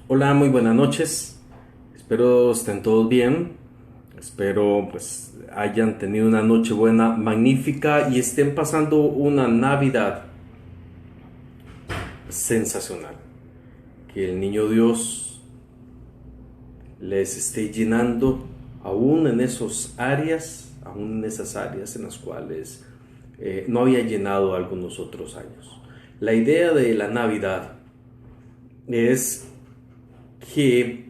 Hola, muy buenas noches. Espero estén todos bien. Espero pues hayan tenido una noche buena, magnífica y estén pasando una Navidad sensacional. Que el niño Dios les esté llenando aún en esas áreas en las cuales no había llenado algunos otros años. La idea de la Navidad es que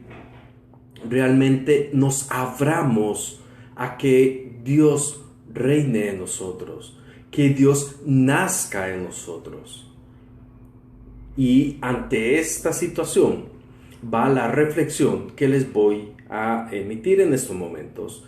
realmente nos abramos a que Dios reine en nosotros, que Dios nazca en nosotros. Y ante esta situación va la reflexión que les voy a emitir en estos momentos.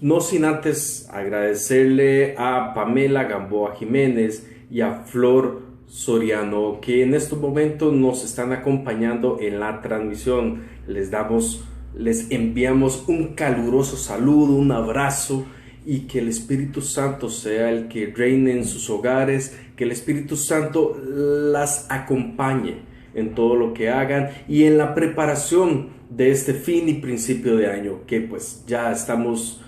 No sin antes agradecerle a Pamela Gamboa Jiménez y a Flor Soriano que en estos momentos nos están acompañando en la transmisión. Les enviamos un caluroso saludo, un abrazo y que el Espíritu Santo sea el que reine en sus hogares, que el Espíritu Santo las acompañe en todo lo que hagan y en la preparación de este fin y principio de año, que pues ya estamos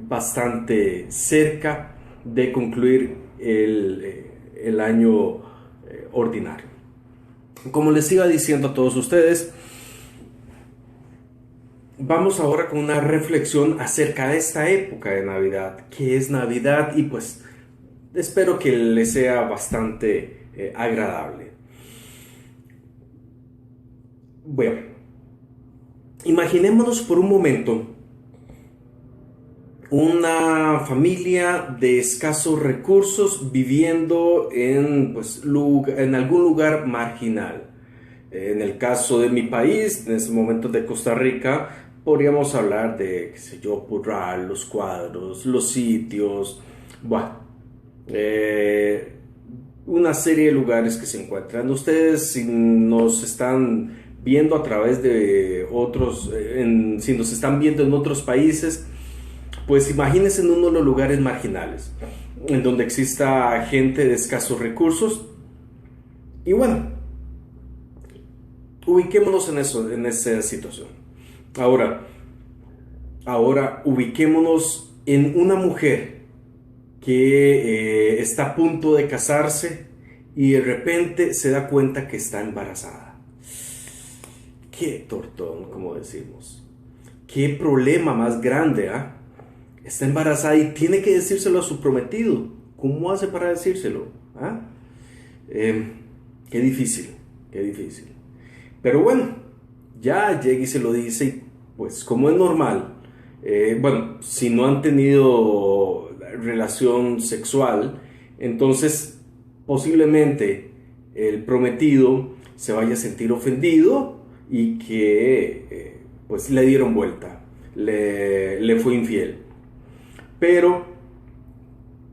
bastante cerca de concluir el año ordinario. Como les iba diciendo a todos ustedes, vamos ahora con una reflexión acerca de esta época de Navidad, que es Navidad y pues espero que les sea bastante agradable. Bueno, imaginémonos por un momento una familia de escasos recursos viviendo en algún lugar marginal. En el caso de mi país, en este momento de Costa Rica, podríamos hablar de, qué sé yo, Purral, Los Cuadros, Los Sitios, bueno, eh, una serie de lugares que se encuentran. Ustedes, si nos están viendo a través de si nos están viendo en otros países, pues imagínense en uno de los lugares marginales, en donde exista gente de escasos recursos. Y bueno, ubiquémonos en eso, en esa situación. Ahora, ahora ubiquémonos en una mujer que está a punto de casarse y de repente se da cuenta que está embarazada. Qué tortón, como decimos. Qué problema más grande, ¿ah? Está embarazada y tiene que decírselo a su prometido. ¿Cómo hace para decírselo? ¿Ah? Eh, qué difícil, qué difícil. Pero bueno, ya llega y se lo dice, y pues como es normal, bueno, si no han tenido relación sexual, entonces posiblemente el prometido se vaya a sentir ofendido y que pues le dieron vuelta, le fue infiel. Pero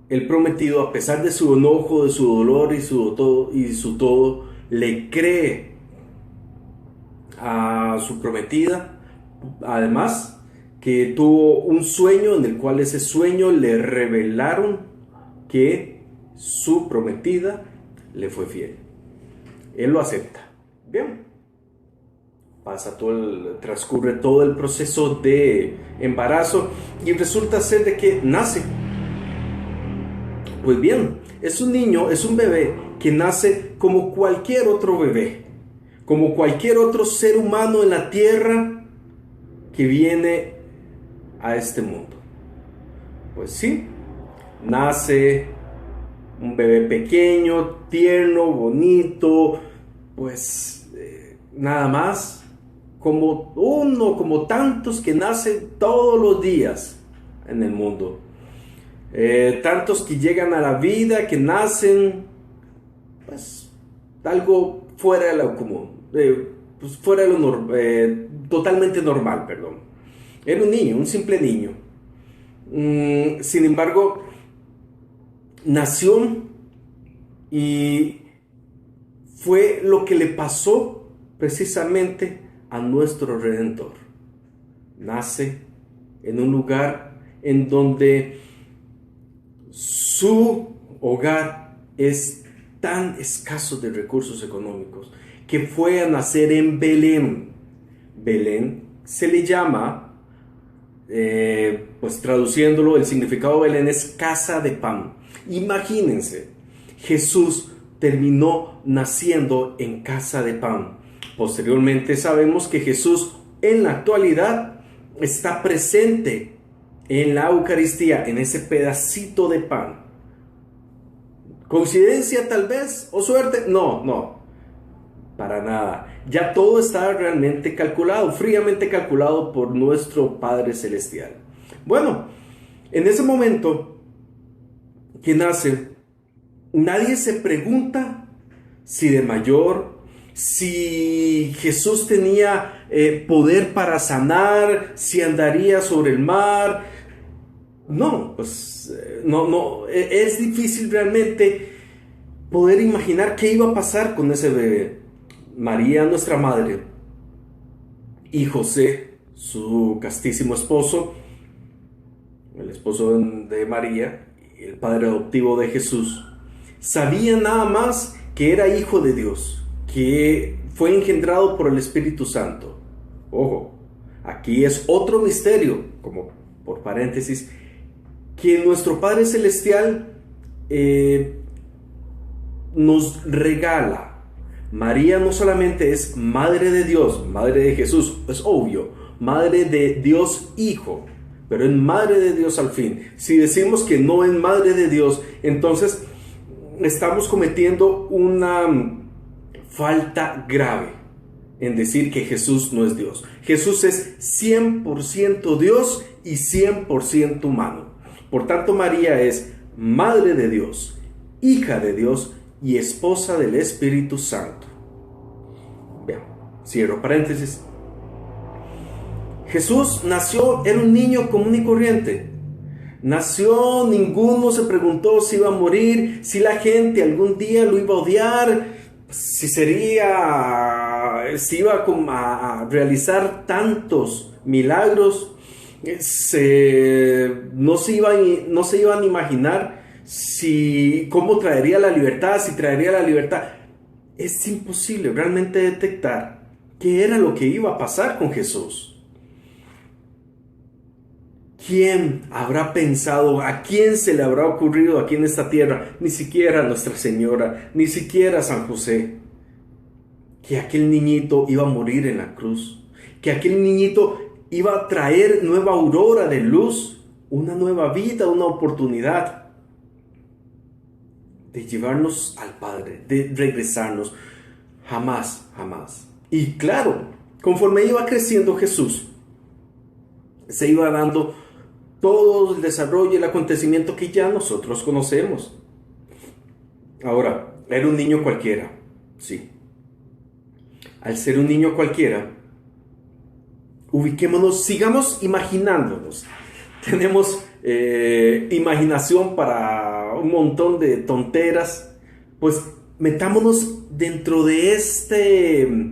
el prometido, a pesar de su enojo, de su dolor y su todo, le cree a su prometida. Además, que tuvo un sueño en el cual ese sueño le revelaron que su prometida le fue fiel. Él lo acepta. Bien. Transcurre todo el proceso de embarazo y resulta ser de que nace. Pues bien, es un niño, es un bebé que nace como cualquier otro bebé, como cualquier otro ser humano en la tierra que viene a este mundo. Pues sí, nace un bebé pequeño, tierno, bonito, pues nada más, como tantos que nacen todos los días en el mundo. Tantos que llegan a la vida, que nacen, pues, algo fuera de lo común, pues, fuera de totalmente normal, perdón. Era un niño, un simple niño. Sin embargo, nació y fue lo que le pasó precisamente a nuestro Redentor. Nace en un lugar en donde su hogar es tan escaso de recursos económicos que fue a nacer en Belén. Belén se le llama, pues traduciéndolo, el significado de Belén es casa de pan. Imagínense, Jesús terminó naciendo en casa de pan. Posteriormente sabemos que Jesús en la actualidad está presente en la Eucaristía, en ese pedacito de pan. ¿Coincidencia tal vez? ¿O suerte? No, para nada. Ya todo está realmente calculado, fríamente calculado por nuestro Padre Celestial. Bueno, en ese momento que nace, nadie se pregunta si de mayor, si Jesús tenía poder para sanar, si andaría sobre el mar. No, pues no, es difícil realmente poder imaginar qué iba a pasar con ese bebé. María, nuestra madre, y José, su castísimo esposo, el esposo de María, el padre adoptivo de Jesús, sabían nada más que era hijo de Dios, que fue engendrado por el Espíritu Santo. Ojo, aquí es otro misterio, como por paréntesis, que nuestro Padre Celestial nos regala. María no solamente es madre de Dios, madre de Jesús, es obvio, madre de Dios Hijo, pero es madre de Dios al fin. Si decimos que no es madre de Dios, entonces estamos cometiendo una falta grave en decir que Jesús no es Dios. Jesús es 100% Dios y 100% humano. Por tanto, María es madre de Dios, hija de Dios y esposa del Espíritu Santo. Vean, cierro paréntesis. Jesús nació, era un niño común y corriente. Nació, ninguno se preguntó si iba a morir, si la gente algún día lo iba a odiar, si iba a realizar tantos milagros. No se iban a imaginar cómo traería la libertad, si traería la libertad. Es imposible realmente detectar qué era lo que iba a pasar con Jesús. ¿Quién habrá pensado, a quién se le habrá ocurrido aquí en esta tierra? Ni siquiera Nuestra Señora, ni siquiera San José, que aquel niñito iba a morir en la cruz, que aquel niñito iba a traer nueva aurora de luz, una nueva vida, una oportunidad de llevarnos al Padre, de regresarnos. Jamás. Y claro, conforme iba creciendo Jesús, se iba dando todo el desarrollo y el acontecimiento que ya nosotros conocemos. Ahora, era un niño cualquiera, sí. Al ser un niño cualquiera, ubiquémonos, sigamos imaginándonos. Tenemos imaginación para un montón de tonteras. Pues metámonos dentro de este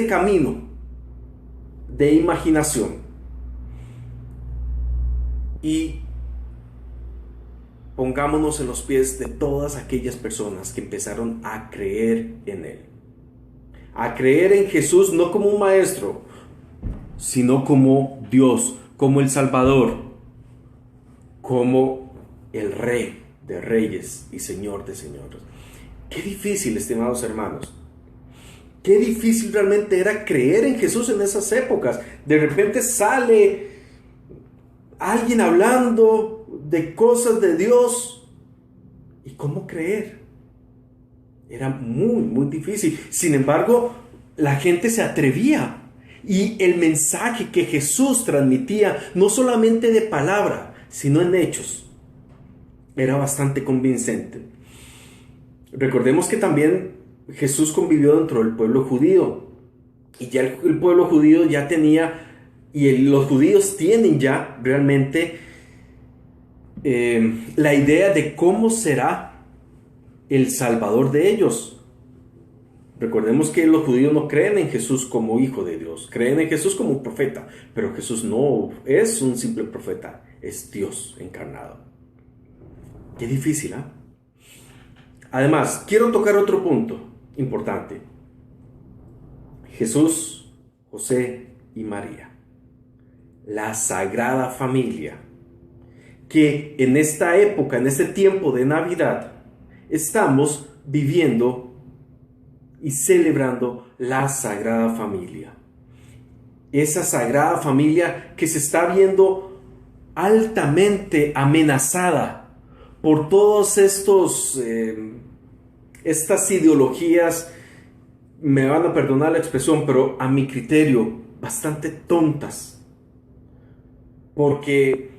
camino de imaginación y pongámonos en los pies de todas aquellas personas que empezaron a creer en Él, a creer en Jesús no como un maestro, sino como Dios, como el Salvador, como el Rey de reyes y Señor de señores. Qué difícil, estimados hermanos. Qué difícil realmente era creer en Jesús en esas épocas. De repente sale alguien hablando de cosas de Dios. ¿Y cómo creer? Era muy difícil. Sin embargo, la gente se atrevía. Y el mensaje que Jesús transmitía, no solamente de palabra, sino en hechos, era bastante convincente. Recordemos que también Jesús convivió dentro del pueblo judío, y ya el pueblo judío ya tenía, los judíos tienen ya realmente la idea de cómo será el Salvador de ellos. Recordemos que los judíos no creen en Jesús como hijo de Dios, creen en Jesús como un profeta, pero Jesús no es un simple profeta, es Dios encarnado. Qué difícil, ¿eh? Además, quiero tocar otro punto. importante. Jesús, José y María. La Sagrada Familia. Que en esta época, en este tiempo de Navidad, estamos viviendo y celebrando la Sagrada Familia. Esa Sagrada Familia que se está viendo altamente amenazada por todos estas ideologías, me van a perdonar la expresión, pero a mi criterio, bastante tontas. Porque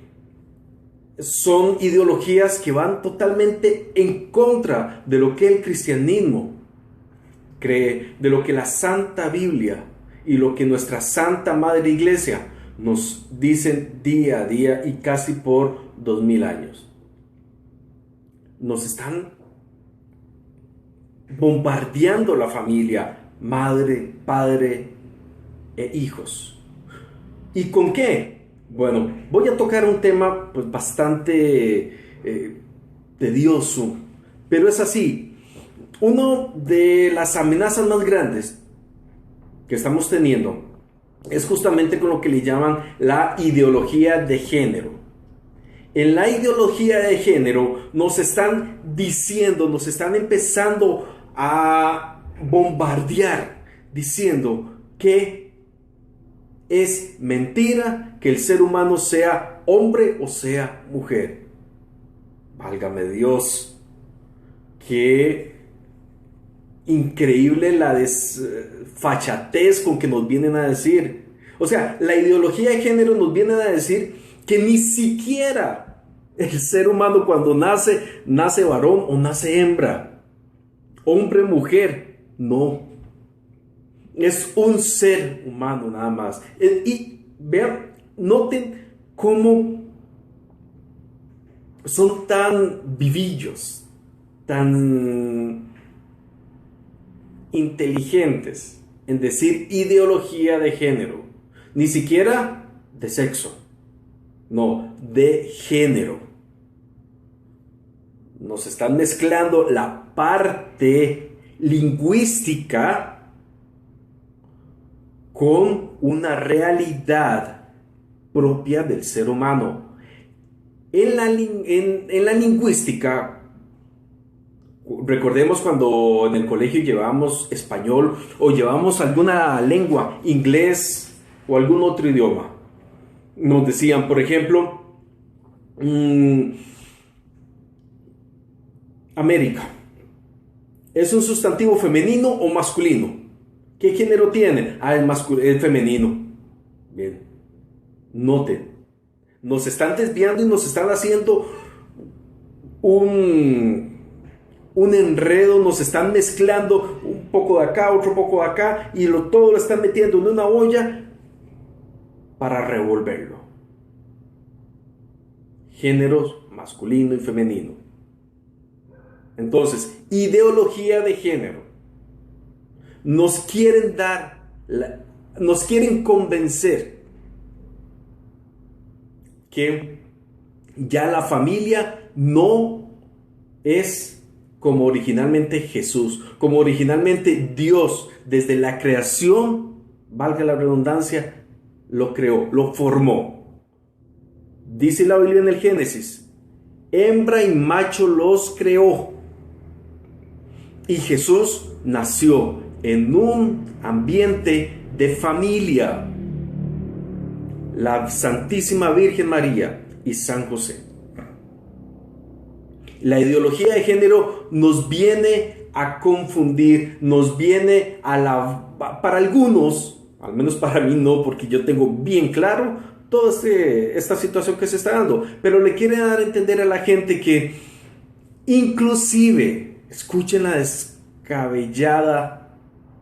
son ideologías que van totalmente en contra de lo que el cristianismo cree, de lo que la Santa Biblia y lo que nuestra Santa Madre Iglesia nos dicen día a día y casi por 2000 años. Nos están bombardeando la familia, madre, padre e hijos. ¿Y con qué? Bueno, voy a tocar un tema pues bastante tedioso, pero es así. Una de las amenazas más grandes que estamos teniendo es justamente con lo que le llaman la ideología de género. En la ideología de género nos están diciendo, nos están empezando a bombardear, diciendo que es mentira que el ser humano sea hombre o sea mujer. Válgame Dios, qué increíble la desfachatez con que nos vienen a decir. O sea, la ideología de género nos viene a decir que ni siquiera el ser humano cuando nace varón o nace hembra, hombre, mujer, no. Es un ser humano nada más. Y vean, noten cómo son tan vivillos, tan inteligentes en decir ideología de género. Ni siquiera de sexo. No, de género. Nos están mezclando la parte lingüística con una realidad propia del ser humano. En la lingüística, recordemos cuando en el colegio llevábamos español o llevábamos alguna lengua, inglés o algún otro idioma. Nos decían, por ejemplo, América. ¿Es un sustantivo femenino o masculino? ¿Qué género tiene? El femenino. Bien. Noten. Nos están desviando y nos están haciendo un enredo, nos están mezclando un poco de acá, otro poco de acá, y todo lo están metiendo en una olla para revolverlo. Géneros masculino y femenino. Entonces, ideología de género. Nos quieren nos quieren convencer que ya la familia no es como originalmente Jesús, como originalmente Dios, desde la creación, valga la redundancia, lo creó, lo formó. Dice la Biblia en el Génesis, hembra y macho los creó. Y Jesús nació en un ambiente de familia. La Santísima Virgen María y San José. La ideología de género nos viene a confundir, nos viene para algunos, al menos para mí no, porque yo tengo bien claro toda esta situación que se está dando, pero le quiere dar a entender a la gente que inclusive, escuchen la descabellada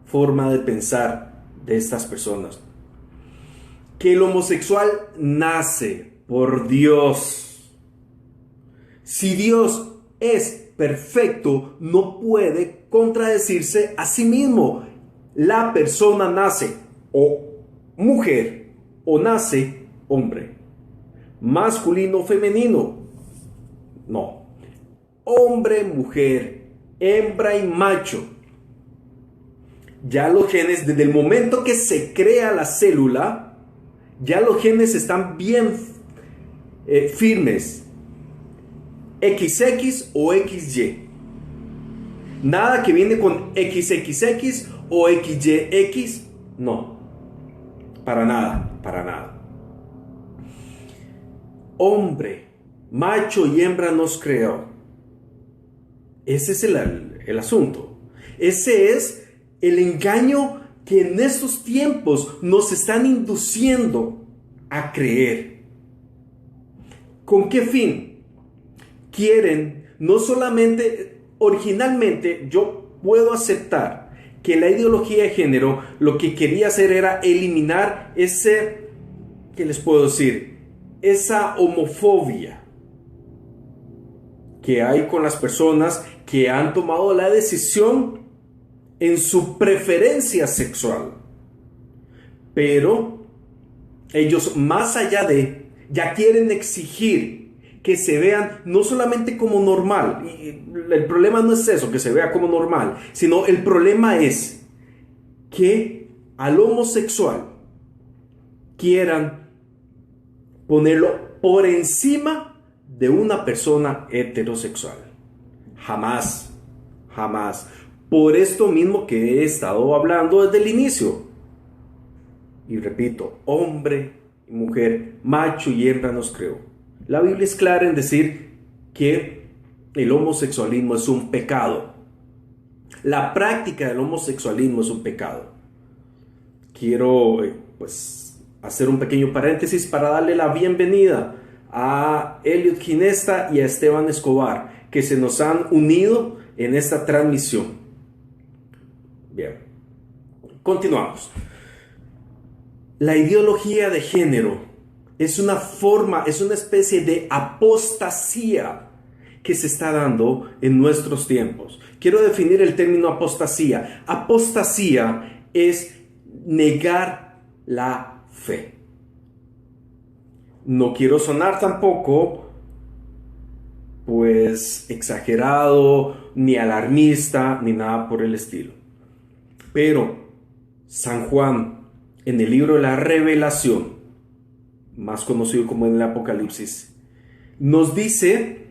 forma de pensar de estas personas, que el homosexual nace por Dios. Si Dios es perfecto, no puede contradecirse a sí mismo. La persona nace o mujer o nace hombre. Masculino o femenino. No. Hombre, mujer, hembra y macho. Ya los genes, desde el momento que se crea la célula, ya los genes están bien firmes. XX o XY. Nada que viene con XXX o XYX. No. Para nada, para nada. Hombre, macho y hembra nos creó. Ese es el asunto. Ese es el engaño que en estos tiempos nos están induciendo a creer. ¿Con qué fin? Quieren, no solamente, originalmente yo puedo aceptar que la ideología de género lo que quería hacer era eliminar ese, ¿qué les puedo decir? Esa homofobia que hay con las personas que han tomado la decisión en su preferencia sexual. Pero ellos, más allá de, ya quieren exigir que se vean no solamente como normal. Y el problema no es eso, que se vea como normal, sino el problema es que al homosexual quieran ponerlo por encima de una persona heterosexual. Jamás, jamás. Por esto mismo que he estado hablando desde el inicio. Y repito, hombre y mujer, macho y hembra nos creó. La Biblia es clara en decir que el homosexualismo es un pecado. La práctica del homosexualismo es un pecado. Quiero hacer un pequeño paréntesis para darle la bienvenida a Elliot Ginesta y a Esteban Escobar, que se nos han unido en esta transmisión. Bien, continuamos. La ideología de género es una forma, es una especie de apostasía que se está dando en nuestros tiempos. Quiero definir el término apostasía. Apostasía es negar la fe. No quiero sonar tampoco, exagerado, ni alarmista, ni nada por el estilo. Pero San Juan, en el libro de la Revelación, más conocido como en el Apocalipsis, nos dice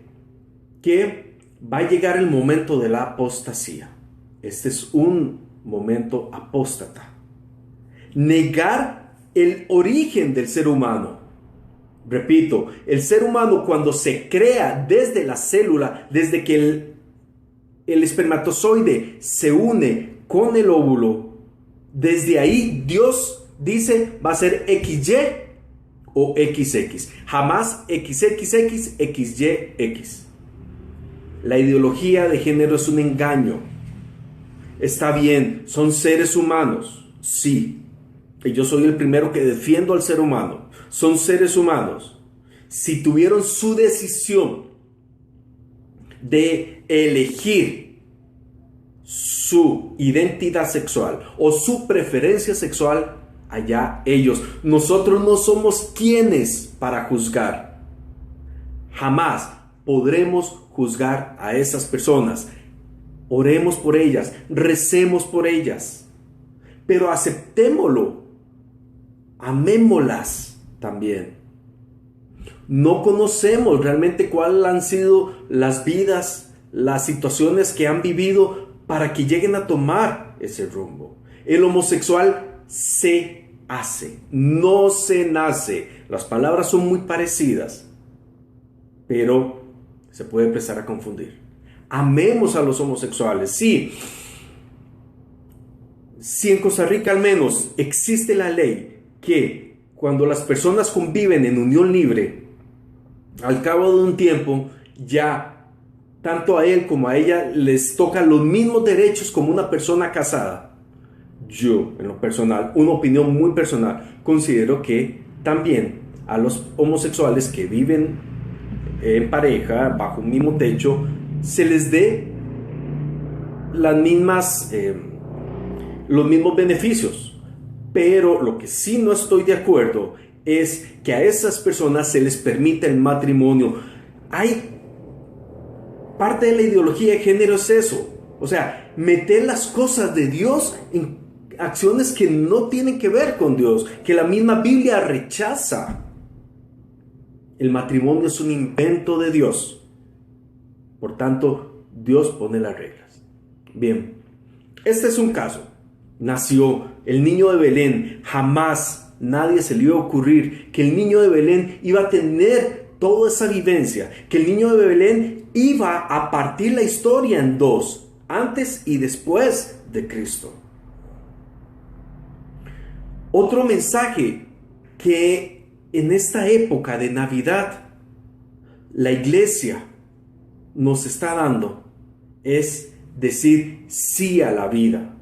que va a llegar el momento de la apostasía. Este es un momento apóstata. Negar el origen del ser humano. Repito, el ser humano cuando se crea desde la célula, desde que el espermatozoide se une con el óvulo, desde ahí Dios dice va a ser XY o XX, jamás XXX, XYX. La ideología de género es un engaño. Está bien, son seres humanos, sí, y yo soy el primero que defiendo al ser humano. Son seres humanos. Si tuvieron su decisión de elegir su identidad sexual o su preferencia sexual, allá ellos. Nosotros no somos quienes para juzgar. Jamás podremos juzgar a esas personas. Oremos por ellas, recemos por ellas, pero aceptémoslo, amémoslas también. No conocemos realmente cuáles han sido las vidas, las situaciones que han vivido para que lleguen a tomar ese rumbo. El homosexual se hace, no se nace. Las palabras son muy parecidas, pero se puede empezar a confundir. Amemos a los homosexuales, sí. Si en Costa Rica al menos existe la ley que cuando las personas conviven en unión libre, al cabo de un tiempo ya tanto a él como a ella les tocan los mismos derechos como una persona casada. Yo, en lo personal, una opinión muy personal, considero que también a los homosexuales que viven en pareja, bajo un mismo techo, se les dé las mismas, los mismos beneficios. Pero lo que sí no estoy de acuerdo es que a esas personas se les permita el matrimonio. Hay parte de la ideología de género es eso. O sea, meter las cosas de Dios en acciones que no tienen que ver con Dios, que la misma Biblia rechaza. El matrimonio es un invento de Dios. Por tanto, Dios pone las reglas. Bien, este es un caso. Nació el niño de Belén. Jamás nadie se le iba a ocurrir que el niño de Belén iba a tener toda esa vivencia, que el niño de Belén iba a partir la historia en dos, antes y después de Cristo. Otro mensaje que en esta época de Navidad la iglesia nos está dando es decir sí a la vida.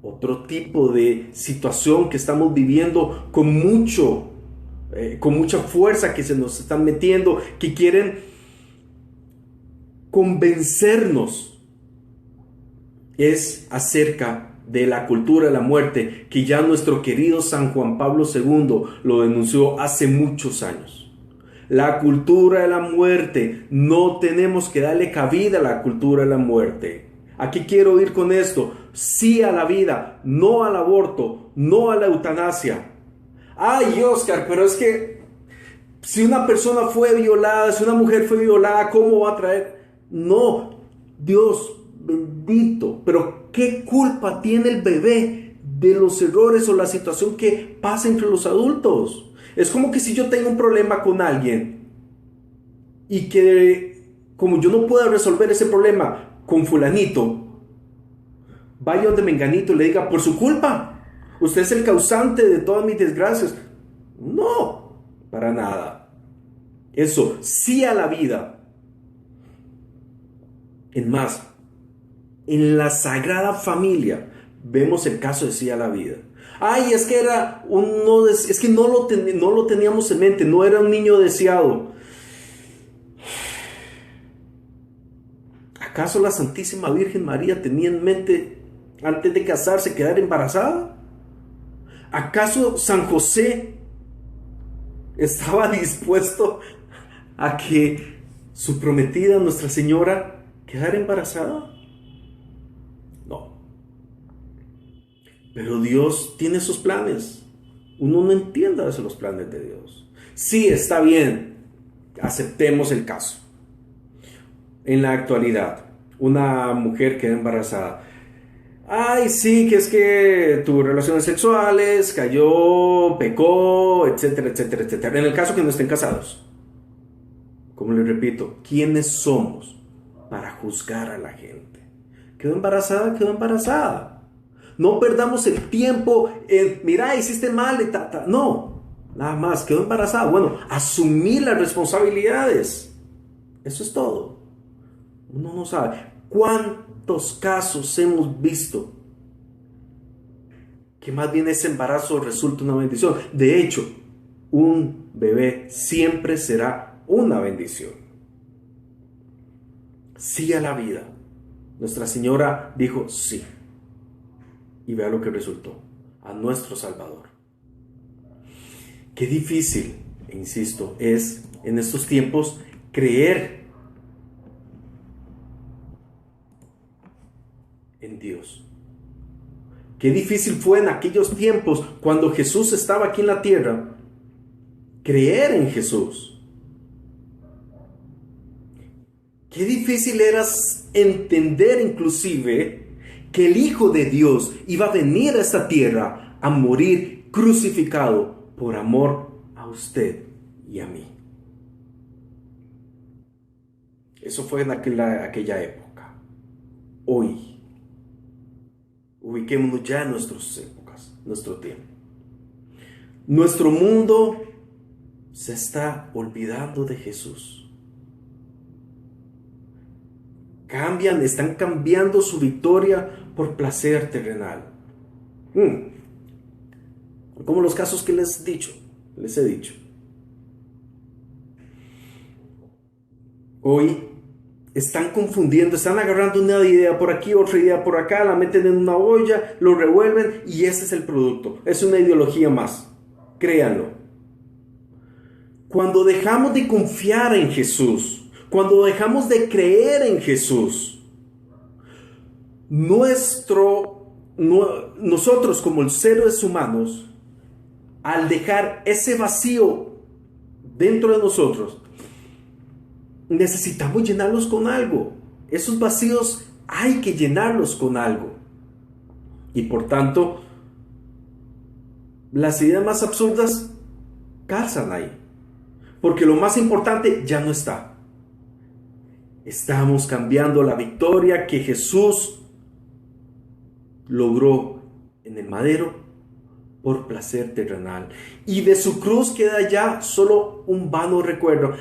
Otro tipo de situación que estamos viviendo con mucha fuerza, que se nos están metiendo, que quieren convencernos, es acerca de la cultura de la muerte, que ya nuestro querido San Juan Pablo II lo denunció hace muchos años. La cultura de la muerte, no tenemos que darle cabida a la cultura de la muerte. ¿A qué quiero ir con esto? Sí a la vida, no al aborto, no a la eutanasia. Ay, Oscar, pero es que si una persona fue violada, si una mujer fue violada, ¿cómo va a traer? No, Dios bendito, pero ¿qué culpa tiene el bebé de los errores o la situación que pasa entre los adultos? Es como que si yo tengo un problema con alguien y que como yo no puedo resolver ese problema con fulanito, vaya donde menganito y le diga, por su culpa, usted es el causante de todas mis desgracias. No, para nada. Eso, sí a la vida. En más, en la Sagrada Familia vemos el caso de sí a la vida. Ay, es que no lo teníamos en mente, no era un niño deseado. ¿Acaso la Santísima Virgen María tenía en mente, antes de casarse, quedar embarazada? ¿Acaso San José estaba dispuesto a que su prometida, Nuestra Señora, quedara embarazada? No. Pero Dios tiene sus planes. Uno no entiende a veces los planes de Dios. Sí, está bien, aceptemos el caso. En la actualidad, una mujer queda embarazada. Ay, sí, que es que tuvo relaciones sexuales, cayó, pecó, etcétera, etcétera, etcétera. En el caso que no estén casados. Como les repito, ¿quiénes somos para juzgar a la gente? ¿Quedó embarazada? Quedó embarazada. No perdamos el tiempo en, mira, hiciste mal, no, nada más, quedó embarazada. Bueno, asumir las responsabilidades. Eso es todo. Uno no sabe cuántos casos hemos visto que más bien ese embarazo resulta una bendición. De hecho, un bebé siempre será una bendición. Sí a la vida. Nuestra Señora dijo sí. Y vea lo que resultó. A nuestro Salvador. Qué difícil, insisto, es en estos tiempos creer en Dios. Qué difícil fue en aquellos tiempos cuando Jesús estaba aquí en la tierra creer en Jesús. Qué difícil era entender inclusive que el Hijo de Dios iba a venir a esta tierra a morir crucificado por amor a usted y a mí. Eso fue en aquella época. Hoy, ubiquémonos ya en nuestras épocas, nuestro tiempo. Nuestro mundo se está olvidando de Jesús. Están cambiando su victoria por placer terrenal. Como los casos que les he dicho. Hoy están confundiendo, están agarrando una idea por aquí, otra idea por acá, la meten en una olla, lo revuelven y ese es el producto. Es una ideología más. Créanlo. Cuando dejamos de confiar en Jesús, cuando dejamos de creer en Jesús, nuestro nosotros como seres humanos, al dejar ese vacío dentro de nosotros, necesitamos llenarlos con algo. Esos vacíos hay que llenarlos con algo. Y por tanto, las ideas más absurdas calzan ahí. Porque lo más importante ya no está. Estamos cambiando la victoria que Jesús logró en el madero por placer terrenal. Y de su cruz queda ya solo un vano recuerdo.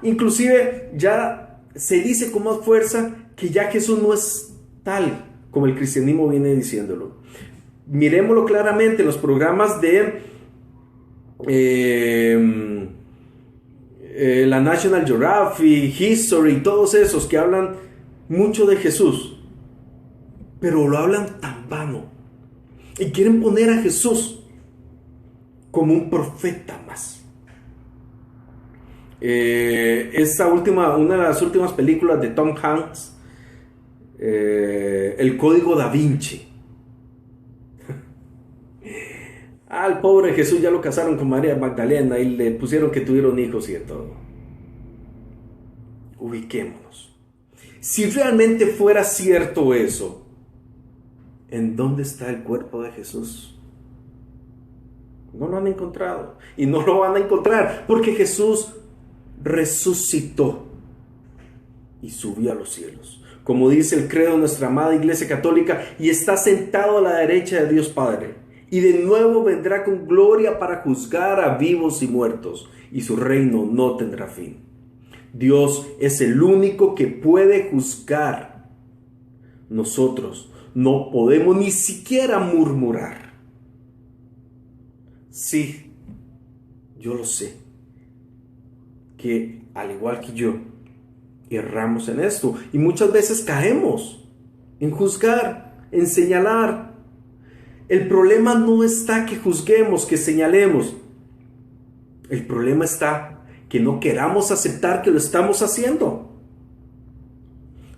Inclusive ya se dice con más fuerza que ya Jesús no es tal como el cristianismo viene diciéndolo. Miremoslo claramente en los programas de la National Geographic, History, todos esos que hablan mucho de Jesús, pero lo hablan tan vano y quieren poner a Jesús como un profeta más. Una de las últimas películas de Tom Hanks, El Código Da Vinci. Al pobre Jesús ya lo casaron con María Magdalena y le pusieron que tuvieron hijos y de todo. Ubiquémonos. Si realmente fuera cierto eso, ¿en dónde está el cuerpo de Jesús? No lo han encontrado y no lo van a encontrar porque Jesús resucitó y subió a los cielos, como dice el credo de nuestra amada Iglesia Católica, y está sentado a la derecha de Dios Padre. Y de nuevo vendrá con gloria para juzgar a vivos y muertos, y su reino no tendrá fin. Dios es el único que puede juzgar. Nosotros no podemos ni siquiera murmurar. Sí, yo lo sé, que al igual que yo, erramos en esto, y muchas veces caemos en juzgar, en señalar. El problema no está que juzguemos, que señalemos. El problema está que no queramos aceptar que lo estamos haciendo.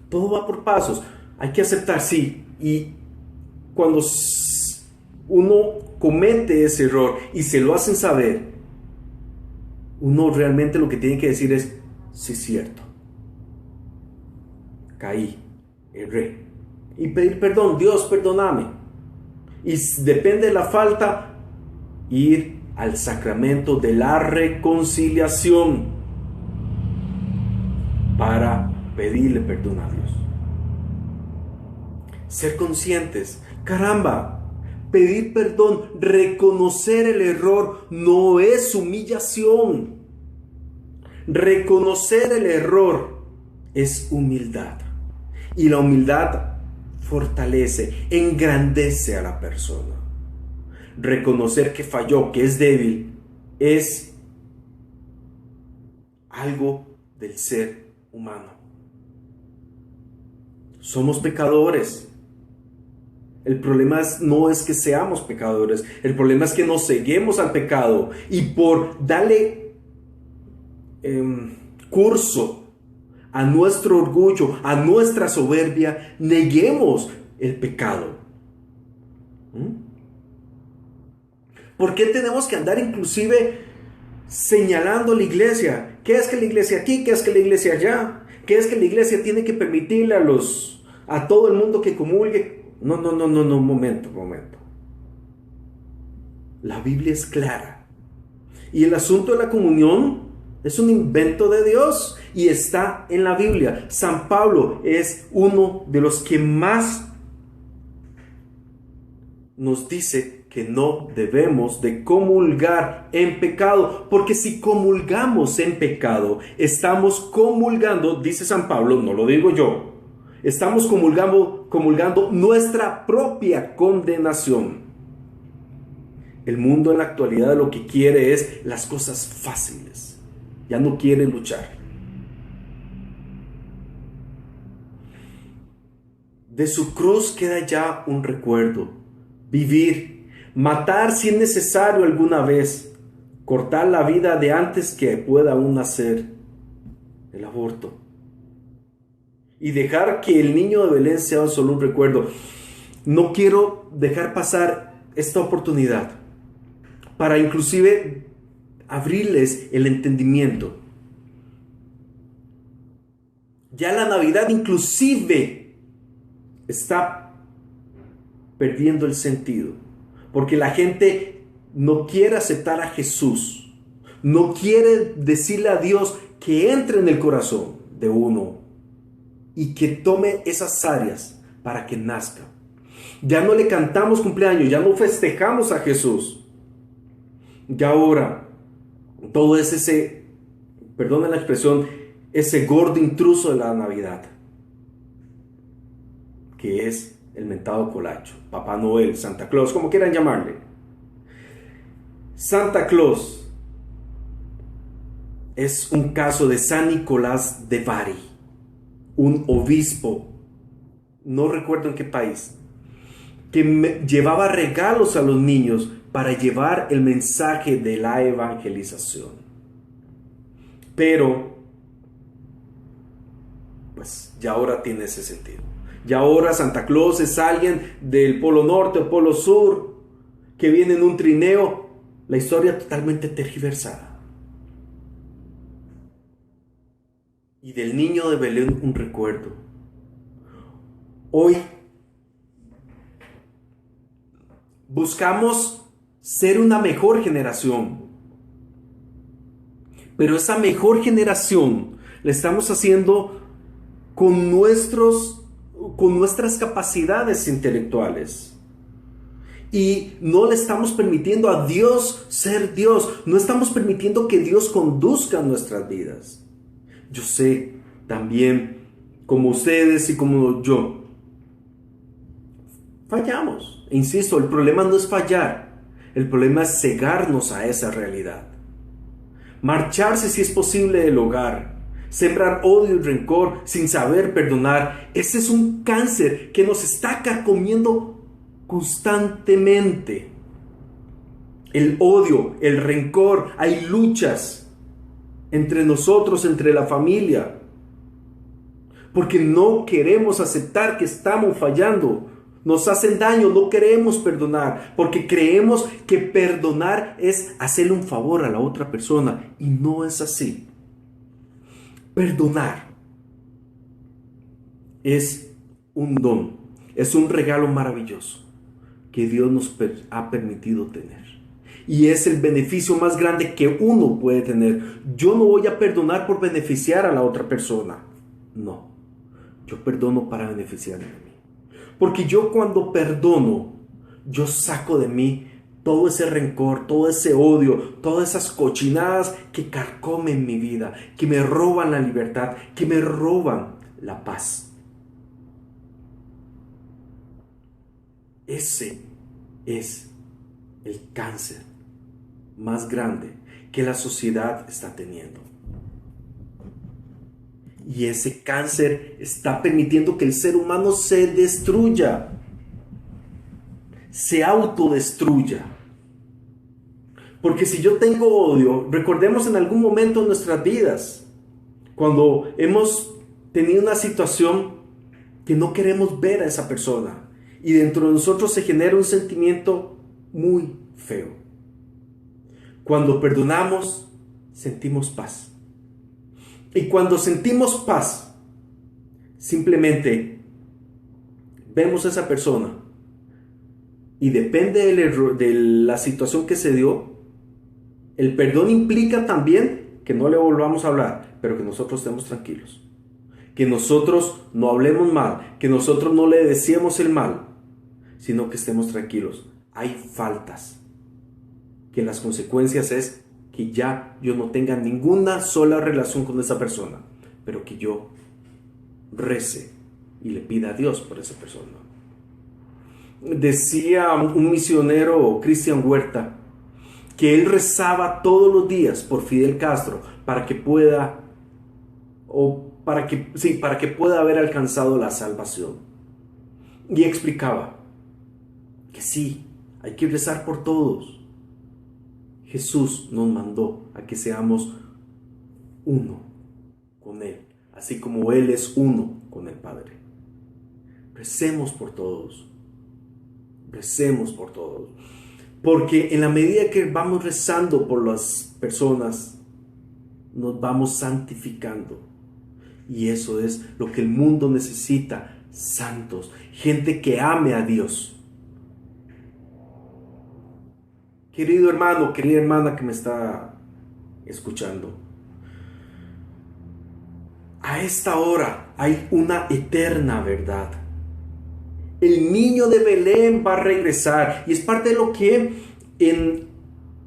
Todo va por pasos. Hay que aceptar, sí. Y cuando uno comete ese error y se lo hacen saber, uno realmente lo que tiene que decir es: sí, es cierto. Caí, erré. Y pedir perdón. Dios, perdóname. Y depende de la falta, ir al sacramento de la reconciliación para pedirle perdón a Dios. Ser conscientes, caramba, pedir perdón, reconocer el error no es humillación. Reconocer el error es humildad. Y la humildad fortalece, engrandece a la persona. Reconocer que falló, que es débil, es algo del ser humano. Somos pecadores. El problema no es que seamos pecadores, el problema es que nos ceguemos al pecado y por darle curso a nuestro orgullo, a nuestra soberbia, neguemos el pecado. ¿Por qué tenemos que andar inclusive señalando a la iglesia? ¿Qué es que la iglesia aquí? ¿Qué es que la iglesia allá? ¿Qué es que la iglesia tiene que permitirle a todo el mundo que comulgue? No, un momento. La Biblia es clara. Y el asunto de la comunión es un invento de Dios y está en la Biblia. San Pablo es uno de los que más nos dice que no debemos de comulgar en pecado, porque si comulgamos en pecado, estamos comulgando, dice San Pablo, no lo digo yo, estamos comulgando nuestra propia condenación. El mundo en la actualidad lo que quiere es las cosas fáciles. Ya no quiere luchar. De su cruz queda ya un recuerdo. Vivir, matar si es necesario alguna vez, cortar la vida de antes que pueda aún nacer, el aborto. Y dejar que el niño de Belén sea solo un recuerdo. no quiero dejar pasar esta oportunidad para inclusive abrirles el entendimiento. Ya la Navidad inclusive está perdiendo el sentido, porque la gente no quiere aceptar a Jesús, no quiere decirle a Dios que entre en el corazón de uno y que tome esas áreas para que nazca. Ya no le cantamos cumpleaños, ya no festejamos a Jesús. Ya ahora todo es ese, perdona la expresión, ese gordo intruso de la Navidad, que es el mentado colacho, Papá Noel, Santa Claus, como quieran llamarle. Santa Claus es un caso de San Nicolás de Bari, un obispo, no recuerdo en qué país, que llevaba regalos a los niños para llevar el mensaje de la evangelización. Pero, pues ya ahora tiene ese sentido. Ya ahora Santa Claus es alguien del Polo Norte o Polo Sur que viene en un trineo. La historia totalmente tergiversada. Y del niño de Belén un recuerdo. Hoy buscamos ser una mejor generación. Pero esa mejor generación la estamos haciendo con nuestras capacidades intelectuales. Y no le estamos permitiendo a Dios ser Dios. No estamos permitiendo que Dios conduzca nuestras vidas. Yo sé también, como ustedes y como yo, fallamos. E insisto, el problema no es fallar. El problema es cegarnos a esa realidad. Marcharse si es posible del hogar. Sembrar odio y rencor sin saber perdonar. Ese es un cáncer que nos está carcomiendo constantemente. El odio, el rencor, hay luchas entre nosotros, entre la familia, porque no queremos aceptar que estamos fallando. Nos hacen daño, no queremos perdonar, porque creemos que perdonar es hacerle un favor a la otra persona, y no es así. Perdonar es un don, es un regalo maravilloso que Dios nos ha permitido tener. Y es el beneficio más grande que uno puede tener. Yo no voy a perdonar por beneficiar a la otra persona. No, yo perdono para beneficiarme a mí. Porque yo cuando perdono, yo saco de mí todo ese rencor, todo ese odio, todas esas cochinadas que carcomen mi vida, que me roban la libertad, que me roban la paz. Ese es el cáncer más grande que la sociedad está teniendo. Y ese cáncer está permitiendo que el ser humano se destruya, se autodestruya. Porque si yo tengo odio, recordemos en algún momento de nuestras vidas, cuando hemos tenido una situación que no queremos ver a esa persona, y dentro de nosotros se genera un sentimiento muy feo. Cuando perdonamos, sentimos paz. Y cuando sentimos paz, simplemente vemos a esa persona y depende del error, de la situación que se dio, el perdón implica también que no le volvamos a hablar, pero que nosotros estemos tranquilos. Que nosotros no hablemos mal, que nosotros no le deseemos el mal, sino que estemos tranquilos. Hay faltas, que las consecuencias es que ya yo no tenga ninguna sola relación con esa persona, pero que yo rece y le pida a Dios por esa persona. Decía un misionero, Cristian Huerta, que él rezaba todos los días por Fidel Castro para que pueda haber alcanzado la salvación. Y explicaba que sí, hay que rezar por todos. Jesús nos mandó a que seamos uno con Él, así como Él es uno con el Padre. Recemos por todos. Recemos por todos. Porque en la medida que vamos rezando por las personas, nos vamos santificando. Y eso es lo que el mundo necesita: santos, gente que ame a Dios. Querido hermano, querida hermana que me está escuchando, a esta hora hay una eterna verdad. El niño de Belén va a regresar, y es parte de lo que en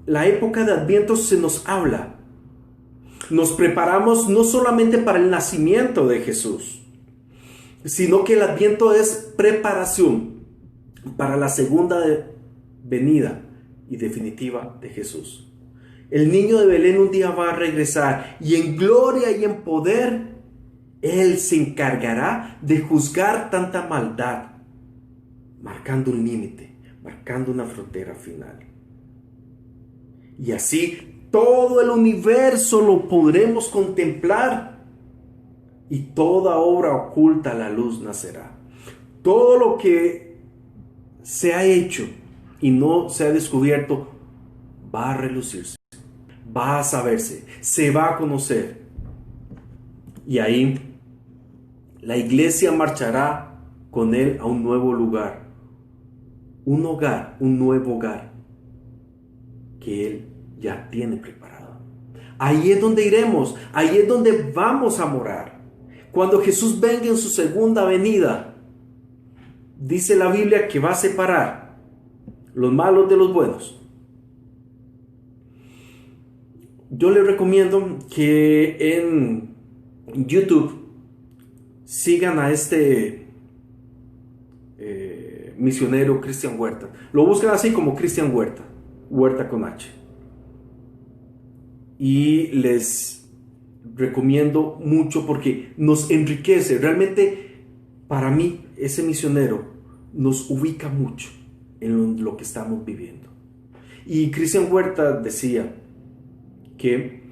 la época de Adviento se nos habla. Nos preparamos no solamente para el nacimiento de Jesús, sino que el Adviento es preparación para la segunda venida y definitiva de Jesús. El niño de Belén un día va a regresar, y en gloria y en poder Él se encargará de juzgar tanta maldad, marcando un límite, marcando una frontera final. Y así todo el universo lo podremos contemplar, y toda obra oculta a la luz nacerá. Todo lo que se ha hecho y no se ha descubierto va a relucirse, va a saberse, se va a conocer. Y ahí la iglesia marchará con Él a un nuevo lugar, un hogar, un nuevo hogar que Él ya tiene preparado. Ahí es donde iremos, ahí es donde vamos a morar. Cuando Jesús venga en su segunda venida, dice la Biblia que va a separar los malos de los buenos. Yo les recomiendo que en YouTube sigan a este misionero Cristian Huerta. Lo buscan así como Cristian Huerta, Huerta con H. Y les recomiendo mucho porque nos enriquece. Realmente, para mí, ese misionero nos ubica mucho en lo que estamos viviendo. Y Cristian Huerta decía que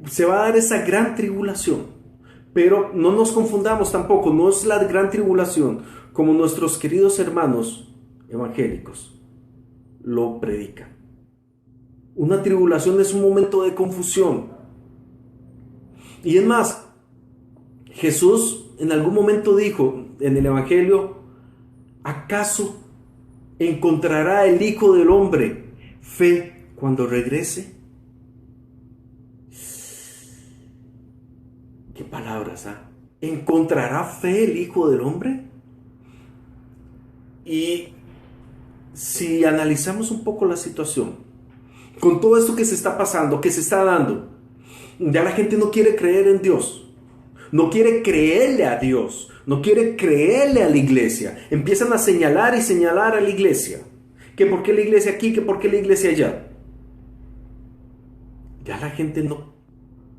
se va a dar esa gran tribulación. Pero no nos confundamos tampoco, no es la gran tribulación como nuestros queridos hermanos evangélicos lo predican. Una tribulación es un momento de confusión. Y es más, Jesús en algún momento dijo en el Evangelio: ¿acaso encontrará el Hijo del Hombre fe cuando regrese? ¿Qué palabras, ah? ¿Encontrará fe el Hijo del Hombre? Y si analizamos un poco la situación, con todo esto que se está pasando, que se está dando, ya la gente no quiere creer en Dios, no quiere creerle a Dios, no quiere creerle a la iglesia. Empiezan a señalar y señalar a la iglesia. Que por qué la iglesia aquí, que por qué la iglesia allá. Ya la gente no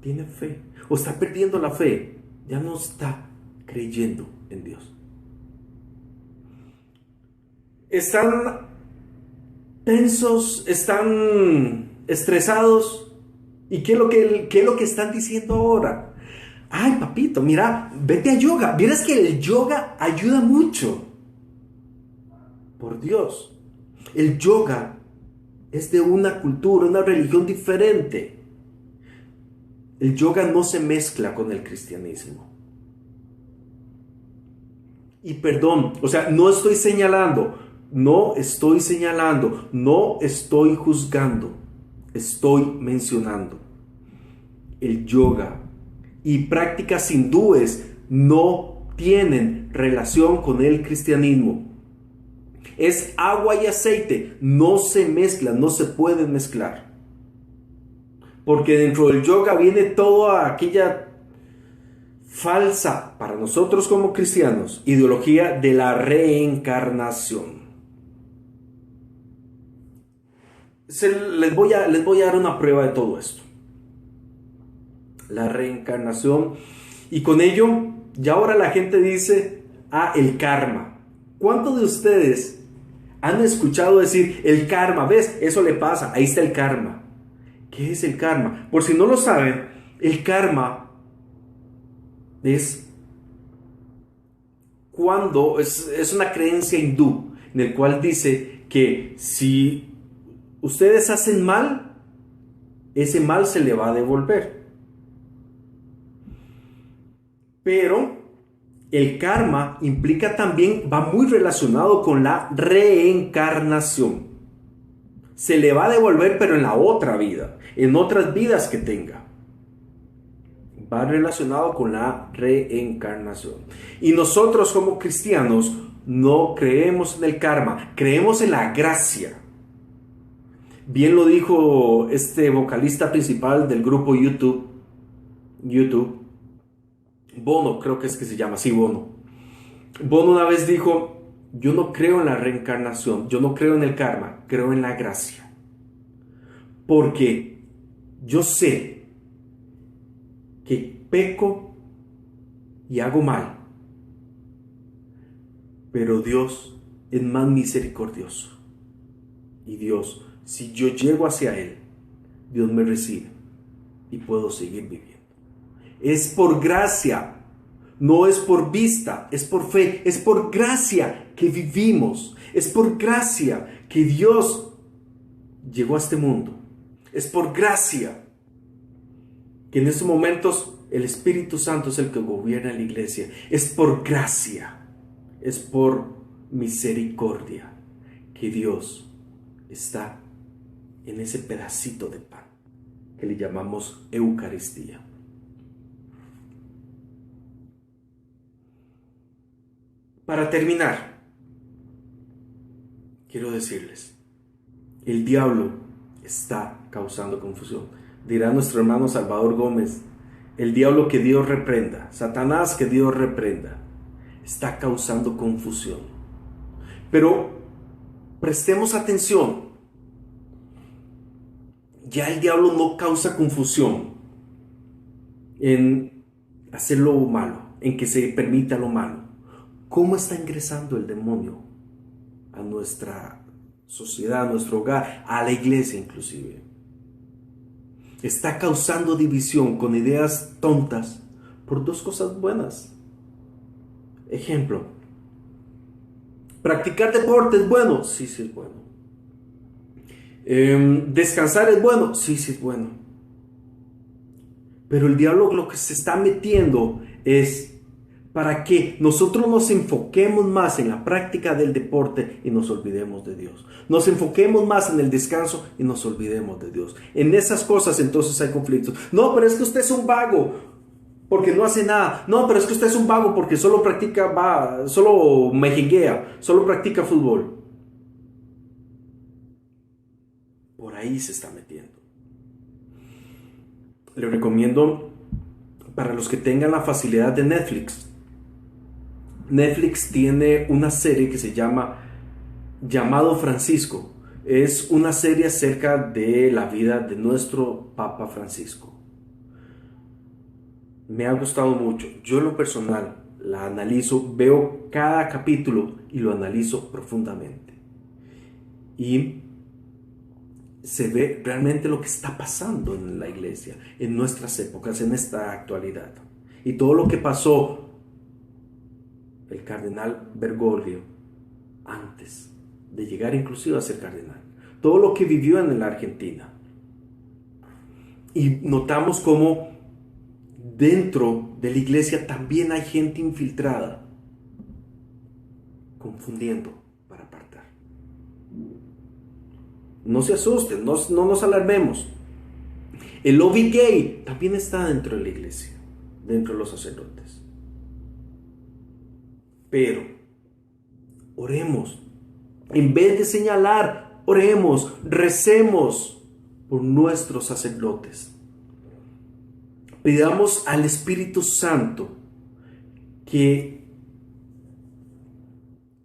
tiene fe, o está perdiendo la fe, ya no está creyendo en Dios. Están tensos, están estresados. ¿Y qué es lo que están diciendo ahora? Ay, papito, mira, vete a yoga. Vieras que el yoga ayuda mucho. Por Dios, el yoga es de una cultura, una religión diferente. El yoga no se mezcla con el cristianismo. Y perdón, o sea, no estoy señalando, no estoy juzgando, estoy mencionando. El yoga y prácticas hindúes no tienen relación con el cristianismo. Es agua y aceite, no se mezclan, no se pueden mezclar. Porque dentro del yoga viene toda aquella falsa, para nosotros como cristianos, ideología de la reencarnación. Les voy a dar una prueba de todo esto. La reencarnación. Y con ello, ya ahora la gente dice, el karma. ¿Cuántos de ustedes han escuchado decir el karma? ¿Ves? Eso le pasa, ahí está el karma. ¿Qué es el karma? Por si no lo saben, el karma es cuando es una creencia hindú, en el cual dice que si ustedes hacen mal, ese mal se le va a devolver. Pero el karma implica también, va muy relacionado con la reencarnación. Se le va a devolver, pero en la otra vida, en otras vidas que tenga. Va relacionado con la reencarnación. Y nosotros como cristianos no creemos en el karma, creemos en la gracia. Bien lo dijo este vocalista principal del grupo YouTube, Bono, creo que es que se llama así, Bono. Bono una vez dijo: yo no creo en la reencarnación, yo no creo en el karma, creo en la gracia. Porque yo sé que peco y hago mal, pero Dios es más misericordioso. Y Dios, si yo llego hacia Él, Dios me recibe y puedo seguir viviendo. Es por gracia, no es por vista, es por fe, es por gracia que vivimos, es por gracia que Dios llegó a este mundo, es por gracia que en estos momentos el Espíritu Santo es el que gobierna la iglesia, es por gracia, es por misericordia que Dios está en ese pedacito de pan que le llamamos Eucaristía. Para terminar, quiero decirles, el diablo está causando confusión. Dirá nuestro hermano Salvador Gómez: el diablo que Dios reprenda, Satanás que Dios reprenda, está causando confusión. Pero prestemos atención, ya el diablo no causa confusión en hacer lo malo, en que se permita lo malo. ¿Cómo está ingresando el demonio a nuestra sociedad, a nuestro hogar, a la iglesia inclusive? Está causando división con ideas tontas por dos cosas buenas. Ejemplo, ¿practicar deporte es bueno? Sí, sí es bueno. ¿Descansar es bueno? Sí, sí es bueno. Pero el diablo lo que se está metiendo es para que nosotros nos enfoquemos más en la práctica del deporte y nos olvidemos de Dios. Nos enfoquemos más en el descanso y nos olvidemos de Dios. En esas cosas entonces hay conflictos. No, pero es que usted es un vago porque no hace nada. No, pero es que usted es un vago porque solo solo mejiguea, solo practica fútbol. Por ahí se está metiendo. Le recomiendo, para los que tengan la facilidad de Netflix tiene una serie que se llama Llamado Francisco. Es una serie acerca de la vida de nuestro Papa Francisco. Me ha gustado mucho. Yo en lo personal la analizo, veo cada capítulo y lo analizo profundamente. Y se ve realmente lo que está pasando en la iglesia, en nuestras épocas, en esta actualidad. Y todo lo que pasó el cardenal Bergoglio antes de llegar inclusive a ser cardenal. Todo lo que vivió en la Argentina. Y notamos cómo dentro de la iglesia también hay gente infiltrada, confundiendo para apartar. No se asusten, no nos alarmemos. El lobby gay también está dentro de la iglesia, dentro de los sacerdotes. Pero oremos, en vez de señalar, oremos, recemos por nuestros sacerdotes. Pidamos al Espíritu Santo que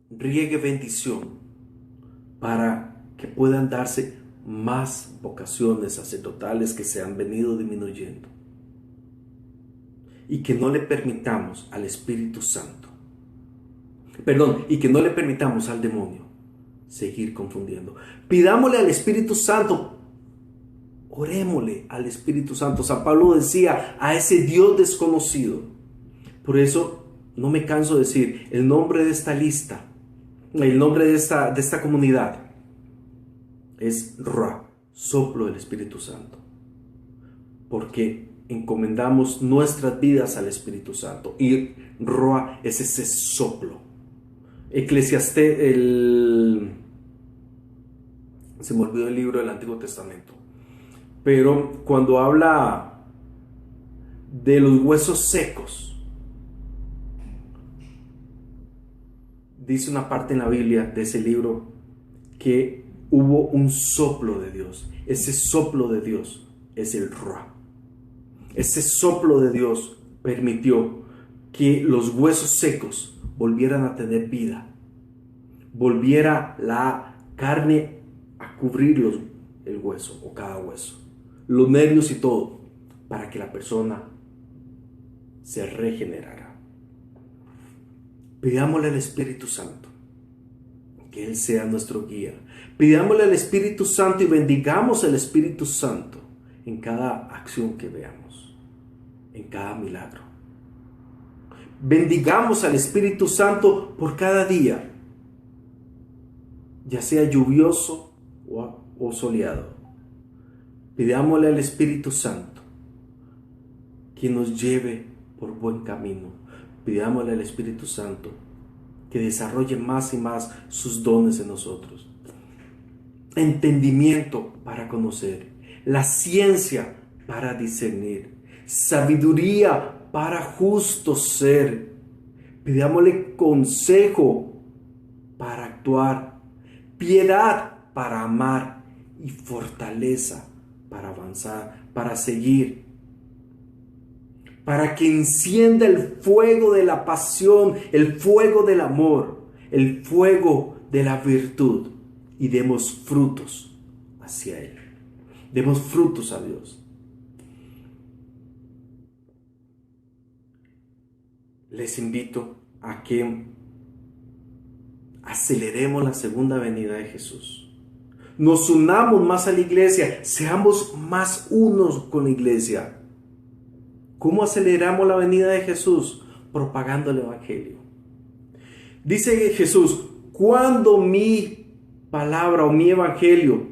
riegue bendición para que puedan darse más vocaciones sacerdotales que se han venido disminuyendo. Y que no le permitamos al Espíritu Santo, y que no le permitamos al demonio seguir confundiendo. Pidámosle al Espíritu Santo, orémosle al Espíritu Santo. San Pablo decía: a ese Dios desconocido. Por eso no me canso de decir, el nombre de esta lista, el nombre de esta comunidad es Ruach, soplo del Espíritu Santo. Porque encomendamos nuestras vidas al Espíritu Santo. Y Ruach es ese soplo. Eclesiastés, se me olvidó el libro del Antiguo Testamento. Pero cuando habla de los huesos secos, dice una parte en la Biblia de ese libro que hubo un soplo de Dios. Ese soplo de Dios es el Ruach. Ese soplo de Dios permitió que los huesos secos volvieran a tener vida. Volviera la carne a cubrir el hueso o cada hueso. Los nervios y todo, para que la persona se regenerara. Pidámosle al Espíritu Santo que Él sea nuestro guía. Pidámosle al Espíritu Santo y bendigamos al Espíritu Santo en cada acción que veamos, en cada milagro. Bendigamos al Espíritu Santo por cada día, ya sea lluvioso o soleado. Pidámosle al Espíritu Santo que nos lleve por buen camino. Pidámosle al Espíritu Santo que desarrolle más y más sus dones en nosotros. Entendimiento para conocer, la ciencia para discernir, sabiduría para justo ser. Pidámosle consejo para actuar, piedad para amar y fortaleza para avanzar, para seguir. Para que encienda el fuego de la pasión, el fuego del amor, el fuego de la virtud y demos frutos hacia Él. Demos frutos a Dios. Les invito a que aceleremos la segunda venida de Jesús. Nos unamos más a la iglesia, seamos más unos con la iglesia. ¿Cómo aceleramos la venida de Jesús? Propagando el Evangelio. Dice Jesús, cuando mi palabra o mi Evangelio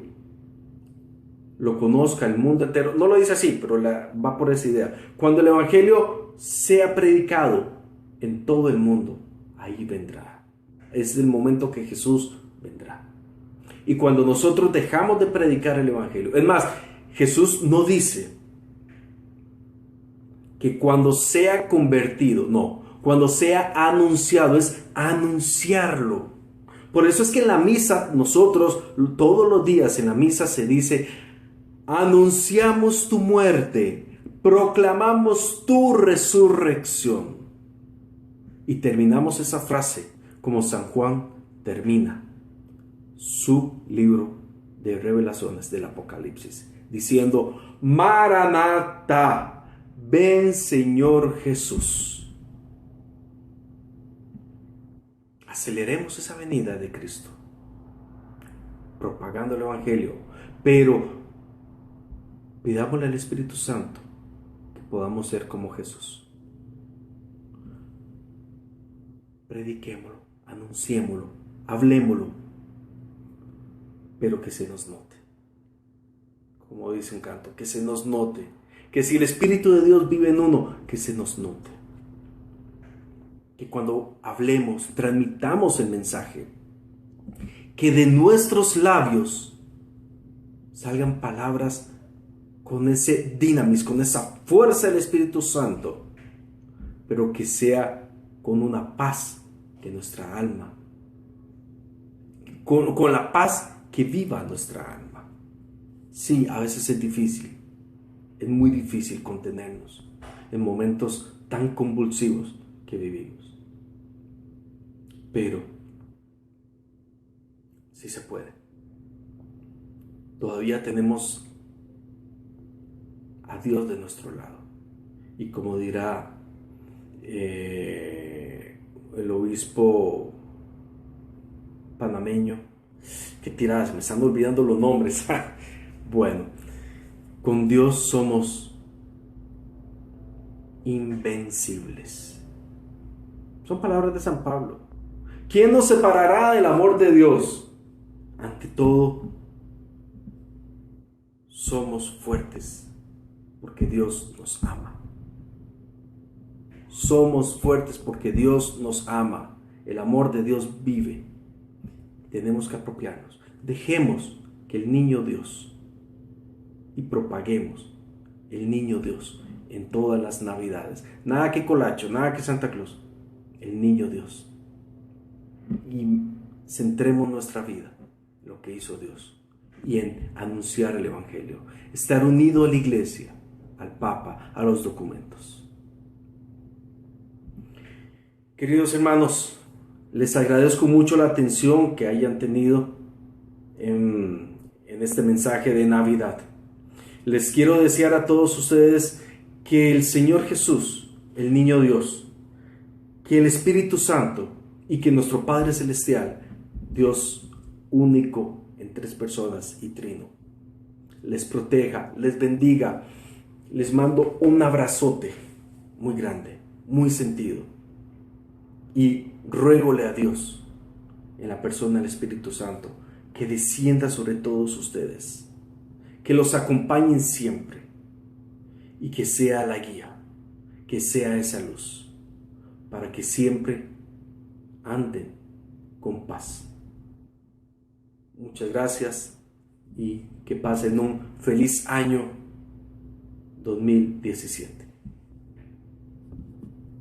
lo conozca el mundo entero, no lo dice así, pero va por esa idea. Cuando el Evangelio sea predicado en todo el mundo, ahí vendrá. Es el momento que Jesús vendrá. Y cuando nosotros dejamos de predicar el Evangelio, es más, Jesús no dice que cuando sea convertido, no, cuando sea anunciado, es anunciarlo. Por eso es que en la misa, nosotros todos los días en la misa se dice, anunciamos tu muerte, proclamamos tu resurrección. Y terminamos esa frase como San Juan termina su libro de revelaciones del Apocalipsis, diciendo, Maranatha. Ven, Señor Jesús. Aceleremos esa venida de Cristo, propagando el Evangelio, pero pidámosle al Espíritu Santo que podamos ser como Jesús. Prediquémoslo, anunciémoslo, hablémoslo, pero que se nos note. Como dice un canto, que se nos note. Que si el Espíritu de Dios vive en uno, que se nos note. Que cuando hablemos, transmitamos el mensaje. Que de nuestros labios salgan palabras con ese dinamis, con esa fuerza del Espíritu Santo. Pero que sea con una paz de nuestra alma. Con la paz que viva nuestra alma. Sí, a veces es difícil. Es muy difícil contenernos en momentos tan convulsivos que vivimos. Pero sí se puede. Todavía tenemos a Dios de nuestro lado. Y como dirá el obispo panameño, qué tiradas, me están olvidando los nombres. Bueno, con Dios somos invencibles. Son palabras de San Pablo. ¿Quién nos separará del amor de Dios? Ante todo, somos fuertes porque Dios nos ama. Somos fuertes porque Dios nos ama. El amor de Dios vive. Tenemos que apropiarnos. Dejemos que el niño Dios y propaguemos el niño Dios en todas las navidades. Nada que Colacho, nada que Santa Claus. El niño Dios. Y centremos nuestra vida en lo que hizo Dios y en anunciar el Evangelio. Estar unido a la Iglesia, al Papa, a los documentos. Queridos hermanos, les agradezco mucho la atención que hayan tenido en este mensaje de Navidad. Les quiero desear a todos ustedes que el Señor Jesús, el Niño Dios, que el Espíritu Santo y que nuestro Padre Celestial, Dios único en tres personas y trino, les proteja, les bendiga. Les mando un abrazote muy grande, muy sentido. Y ruégole a Dios, en la persona del Espíritu Santo, que descienda sobre todos ustedes, que los acompañen siempre y que sea la guía, que sea esa luz, para que siempre anden con paz. Muchas gracias y que pasen un feliz año 2017.